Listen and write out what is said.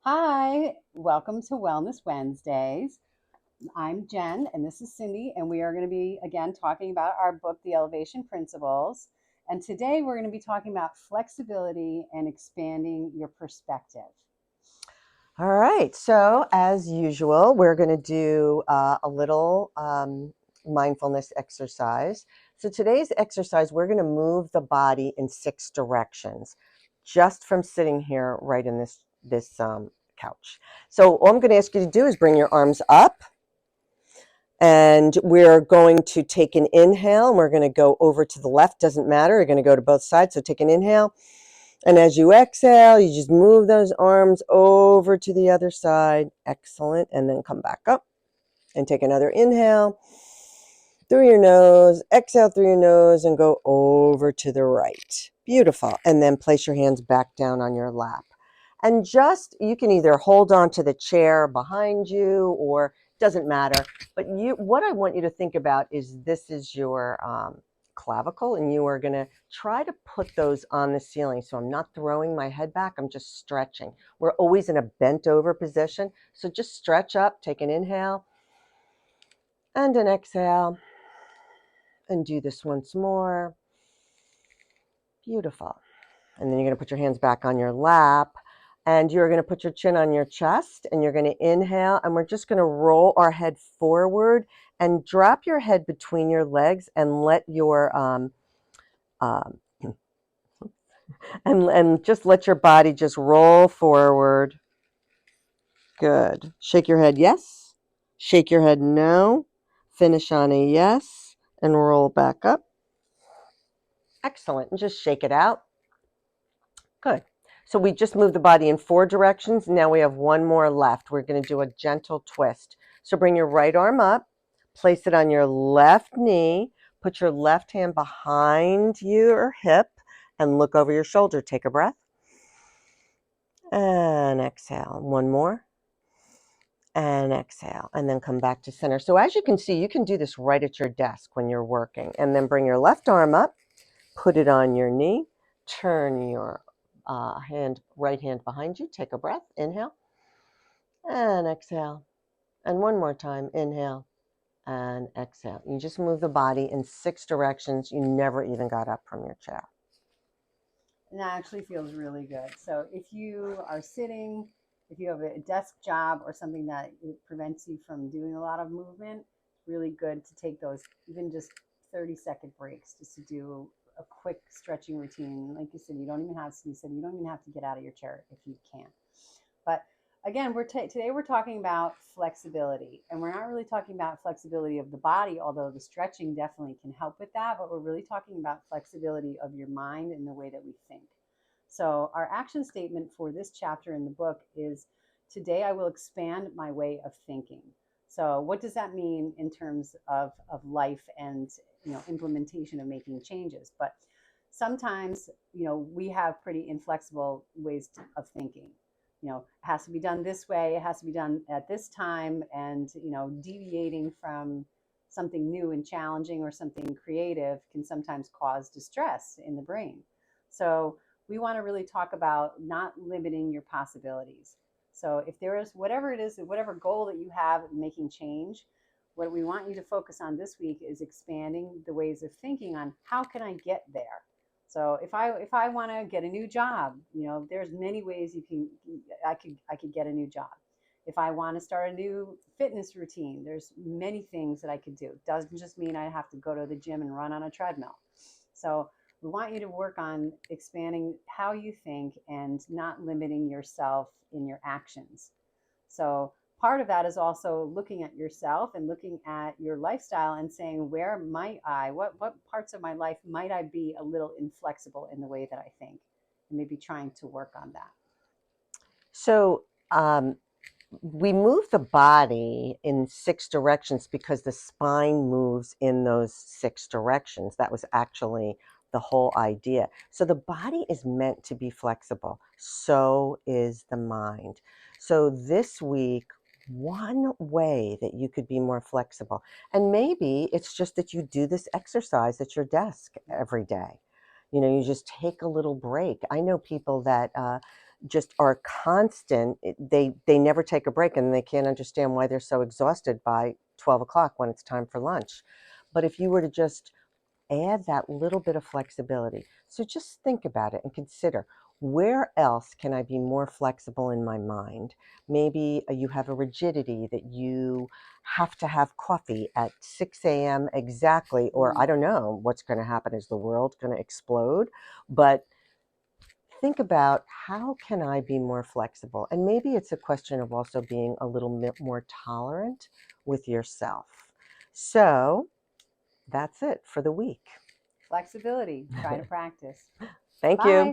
Hi, welcome to Wellness Wednesdays. I'm Jen and this is Cindy, and we are going to be again talking about our book, The Elevation Principles. And today we're going to be talking about flexibility and expanding your perspective. All right. So, as usual, we're going to do a little mindfulness exercise. So, today's exercise, we're going to move the body in 6 directions just from sitting here right in this couch. So, all I'm going to ask you to do is bring your arms up, and we're going to take an inhale, and we're going to go over to the left. Doesn't matter. You're going to go to both sides. So, take an inhale. And as you exhale, you just move those arms over to the other side. Excellent. And then come back up and take another inhale through your nose, exhale through your nose, and go over to the right. Beautiful. And then place your hands back down on your lap. And you can either hold on to the chair behind you, or doesn't matter. But what I want you to think about is this is your clavicle, and you are going to try to put those on the ceiling. So I'm not throwing my head back, I'm just stretching. We're always in a bent over position. So just stretch up, take an inhale and an exhale, and do this once more. Beautiful. And then you're going to put your hands back on your lap, and you're going to put your chin on your chest, and you're going to inhale, and we're just going to roll our head forward and drop your head between your legs and let your um, and just let your body just roll forward. Good. Shake your head yes. Shake your head no. Finish on a yes and roll back up. Excellent. And just shake it out. Good. So we just moved the body in 4 directions. Now we have one more left. We're going to do a gentle twist. So bring your right arm up, place it on your left knee, put your left hand behind your hip, and look over your shoulder. Take a breath. And exhale. One more. And exhale. And then come back to center. So as you can see, you can do this right at your desk when you're working. And then bring your left arm up, put it on your knee, turn your right hand behind you. Take a breath. Inhale and exhale. And one more time. Inhale and exhale. You just move the body in 6 directions. You never even got up from your chair. And that actually feels really good. So if you are sitting, if you have a desk job or something that it prevents you from doing a lot of movement, it's really good to take those even just 30-second breaks just to do a quick stretching routine. Like you said, you don't even have to get out of your chair if you can't. But again, today we're talking about flexibility, and we're not really talking about flexibility of the body, although the stretching definitely can help with that. But we're really talking about flexibility of your mind and the way that we think. So our action statement for this chapter in the book is, today I will expand my way of thinking. So what does that mean in terms of life and implementation of making changes? But sometimes we have pretty inflexible ways of thinking. It has to be done this way, it has to be done at this time, and deviating from something new and challenging or something creative can sometimes cause distress in the brain. So we want to really talk about not limiting your possibilities. So if there is whatever it is, whatever goal that you have making change, what we want you to focus on this week is expanding the ways of thinking on how can I get there. So if I want to get a new job, there's many ways I could get a new job. If I want to start a new fitness routine, there's many things that I could do. It doesn't just mean I have to go to the gym and run on a treadmill. So we want you to work on expanding how you think and not limiting yourself in your actions. So part of that is also looking at yourself and looking at your lifestyle and saying, where might what parts of my life might I be a little inflexible in the way that I think, and maybe trying to work on that. So we move the body in 6 directions because the spine moves in those 6 directions. That was actually the whole idea. So the body is meant to be flexible. So is the mind. So this week, one way that you could be more flexible, and maybe it's just that you do this exercise at your desk every day. You just take a little break. I know people that just are constant, they never take a break, and they can't understand why they're so exhausted by 12 o'clock when it's time for lunch. But if you were to just add that little bit of flexibility, so just think about it and consider, where else can I be more flexible in my mind? Maybe you have a rigidity that you have to have coffee at 6 a.m. exactly, or I don't know what's going to happen. Is the world going to explode? But think about, how can I be more flexible? And maybe it's a question of also being a little bit more tolerant with yourself. So that's it for the week. Flexibility. Try to practice. Thank Bye. you.